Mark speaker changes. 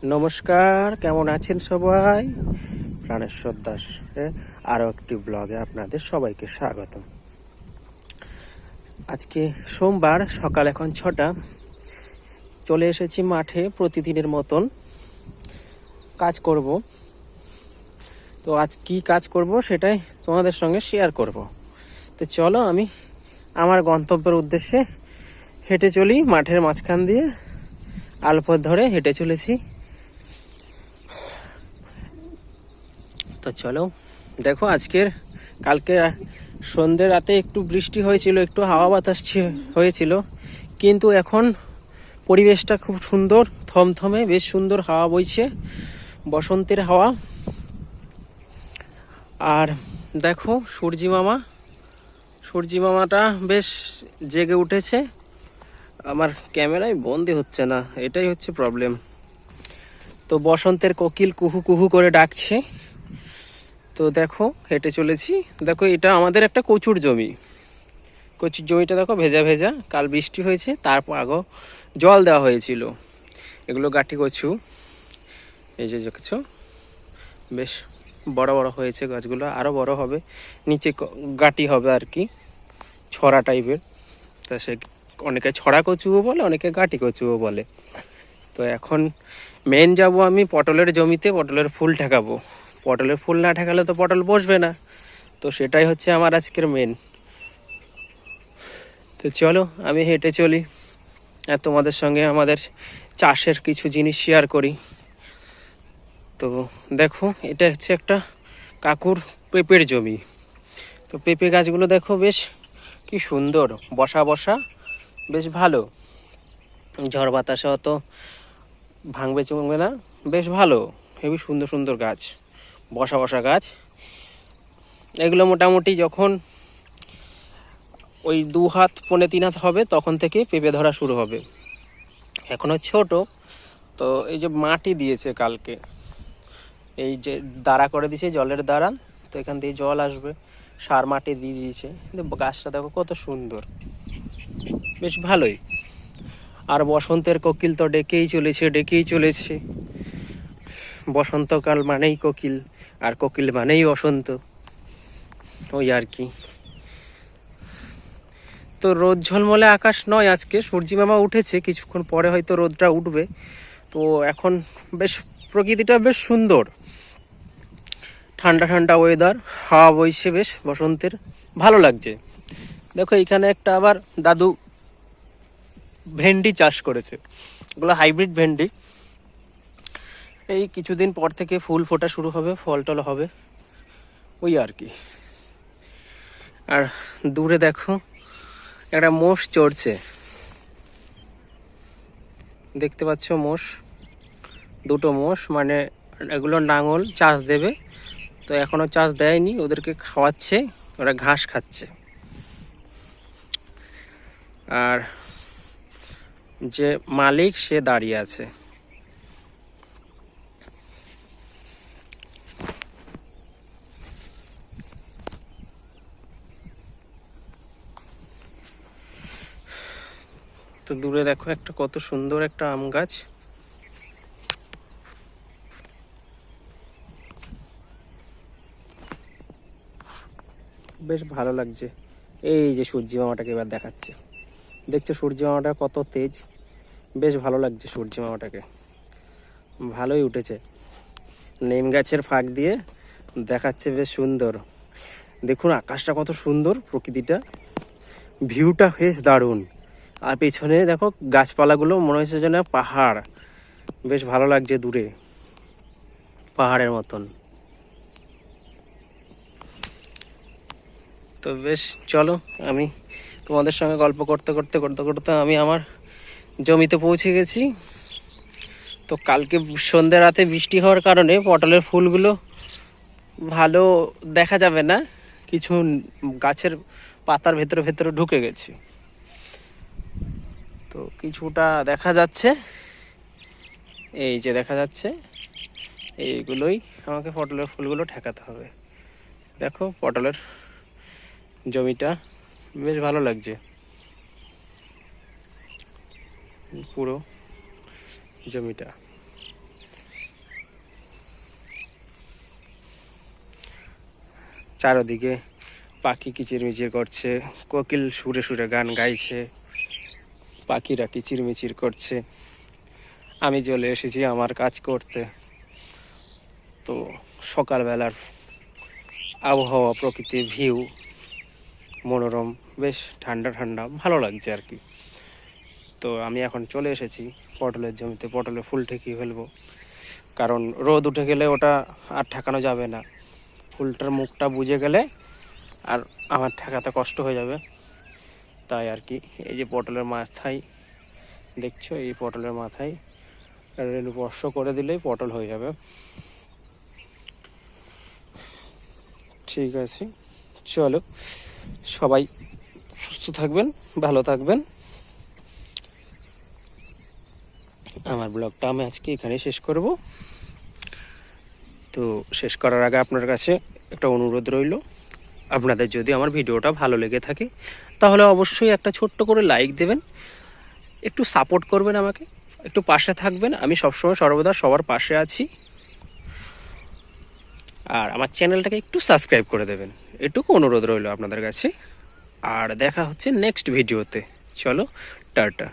Speaker 1: নমস্কার, কেমন আছেন সবাই? প্রাণেশ্বর দাস আরও একটি ব্লগে আপনাদের সবাইকে স্বাগত। আজকে সোমবার, সকাল এখন 6টা। চলে এসেছি মাঠে প্রতিদিনের মতন কাজ করব। তো আজ কি কাজ করব সেটাই তোমাদের সঙ্গে শেয়ার করব। তো চলো আমি আমার গন্তব্যের উদ্দেশ্যে হেঁটে চলি। মাঠের মাঝখান দিয়ে আলপথ ধরে হেঁটে চলেছি। তো চলো দেখো, কালকে সন্ধ্যে রাতে একটু বৃষ্টি হয়েছিল, একটু হাওয়া বাতাস হয়েছিল, কিন্তু এখন পরিবেশটা খুব সুন্দর, থমথমে, বেশ সুন্দর হাওয়া বইছে, বসন্তের হাওয়া। আর দেখো সূর্যি মামাটা বেশ জেগে উঠেছে। আমার ক্যামেরায় বন্দি হচ্ছে না, এটাই হচ্ছে প্রবলেম। তো বসন্তের কোকিল কুহু কুহু করে ডাকছে। তো দেখো হেঁটে চলেছি। দেখো, এটা আমাদের একটা কচুর জমিটা দেখো, ভেজা ভেজা, কাল বৃষ্টি হয়েছে, তারপর আগেও জল দেওয়া হয়েছিল। এগুলো গাঠি কচু, এই যে দেখছো বেশ বড় বড় হয়েছে গাছগুলো, আরও বড় হবে, নিচে গাটি হবে আর কি, ছড়া টাইপের। তা সে অনেকে ছড়া কচুও বলে, অনেকে গাটি কচুও বলে। তো এখন মেন যাব আমি পটলের জমিতে, পটলের ফুল ঠেকাবো। পটলের ফুল না ঠেকালে তো পটল বসবে না। তো সেটাই হচ্ছে আমার আজকের মেন। তো চলো আমি হেঁটে চলি আর তোমাদের সঙ্গে আমাদের চাষের কিছু জিনিস শেয়ার করি। তো দেখো, এটা হচ্ছে একটা কাকুর পেঁপের জমি। তো পেঁপে গাছগুলো দেখো বেশ কি সুন্দর, বসা বসা, বেশ ভালো। ঝড় বাতাসে অত ভাঙবে চুঙবে না, বেশ ভালো, হেবি সুন্দর সুন্দর গাছ, বসা বসা গাছ। এগুলো মোটামুটি যখন ওই 2 হাত পৌনে 3 হাত হবে তখন থেকে পেঁপে ধরা শুরু হবে। এখনো ছোট। তো এই যে মাটি দিয়েছে কালকে, এই যে দাঁড়া করে দিয়েছে, জলের দাঁড়া। তো এখান দিয়ে জল আসবে, সার মাটি দিয়ে দিয়েছে। গাছটা দেখো কত সুন্দর, বেশ ভালোই। আর বসন্তের কোকিল তো ডেকেই চলেছে। বসন্তকাল মানেই কোকিল, আর কোকিল মানেই বসন্ত, ওই আর কি। তো রোদ ঝলমলে আকাশ নয় আজকে, সূর্যি মামা উঠেছে, কিছুক্ষণ পরে হয়তো রোদটা উঠবে। তো এখন বেশ প্রকৃতিটা বেশ সুন্দর, ঠান্ডা ঠান্ডা ওয়েদার, হাওয়া বইছে বেশ বসন্তের, ভালো লাগছে। দেখো এখানে একটা আবার দাদু ভেন্ডি চাষ করেছে, এগুলো হাইব্রিড ভেন্ডি। এই কিছুদিন পর থেকে ফুল ফোটা শুরু হবে, ফল টল হবে, ওই আর কি। আর দূরে দেখো একটা মোষ চড়ছে, দেখতে পাচ্ছ মোষ, দুটো মোষ, মানে এগুলো নাঙল চাষ দেবে। তো এখনো চাষ দেয়নি, ওদেরকে খাওয়াচ্ছে, ওরা ঘাস খাচ্ছে। আর যে মালিক সে দাঁড়িয়ে আছে। তো দূরে দেখো একটা কত সুন্দর একটা আম গাছ, বেশ ভালো লাগছে। এই যে সূর্যি মামাটাকে এবার দেখাচ্ছে, দেখছো সূর্যি মামাটা কত তেজ, বেশ ভালো লাগছে সূর্যি মামাটাকে, ভালোই উঠেছে। নিম গাছের ফাঁক দিয়ে দেখাচ্ছে, বেশ সুন্দর। দেখুন আকাশটা কত সুন্দর, প্রকৃতিটা, ভিউটা বেশ দারুণ। আর পেছনে দেখো গাছপালাগুলো মনে হচ্ছে যেন পাহাড়, বেশ ভালো লাগছে দূরে, পাহাড়ের মতন। তো বেশ চলো, আমি তোমাদের সঙ্গে গল্প করতে করতে করতে করতে আমি আমার জমিতে পৌঁছে গেছি। তো কালকে সন্ধ্যে রাতে বৃষ্টি হওয়ার কারণে পটলের ফুলগুলো ভালো দেখা যাবে না, কিছু গাছের পাতার ভেতরে ভেতরে ঢুকে গেছে। তো কিছুটা দেখা যাচ্ছে, এই যে দেখা যাচ্ছে, এইগুলোই আমাকে পটলের ফুলগুলো ঠেকাতে হবে। দেখো পটলের জমিটা বেশ ভালো লাগছে, পুরো জমিটা। চারদিকে পাখি কিচিরমিচির করছে, কোকিল সুরে সুরে গান গাইছে, পাখিরা কিচিরমিচির করছে। আমি চলে এসেছি আমার কাজ করতে। তো সকালবেলার আবহাওয়া, প্রকৃতির ভিউ মনোরম, বেশ ঠান্ডা ঠান্ডা, ভালো লাগছে আর কি। তো আমি এখন চলে এসেছি পটলের জমিতে, পটলে ফুল ঠেকিয়ে ফেলবো, কারণ রোদ উঠে গেলে ওটা আর ঠেকানো যাবে না। ফুলটার মুখটা বুজে গেলে আর আমার ঠেকাতে কষ্ট হয়ে যাবে, তাই আর কি। এই যে পটলের মাথায় দেখছো, এই পটলের মাথায় রেণু স্পর্শ করে দিলেই পটল হয়ে যাবে। ঠিক আছে, চলো, সবাই সুস্থ থাকবেন, ভালো থাকবেন। আমার ব্লগটা আমি আজকে এখানে শেষ করব। তো শেষ করার আগে আপনার কাছে একটা অনুরোধ রইল, আপনাদের যদি আমার ভিডিওটা ভালো লেগে থাকে তাহলে অবশ্যই একটা ছোট্ট করে লাইক দেবেন, একটু সাপোর্ট করবেন, আমাকে একটু পাশে থাকবেন। আমি সবসময় সর্বদা সবার পাশে আছি। আর আমার চ্যানেলটাকে একটু সাবস্ক্রাইব করে দেবেন, এটুকু অনুরোধ রইল আপনাদের কাছে। আর দেখা হচ্ছে নেক্সট ভিডিওতে। চলো, টাটা।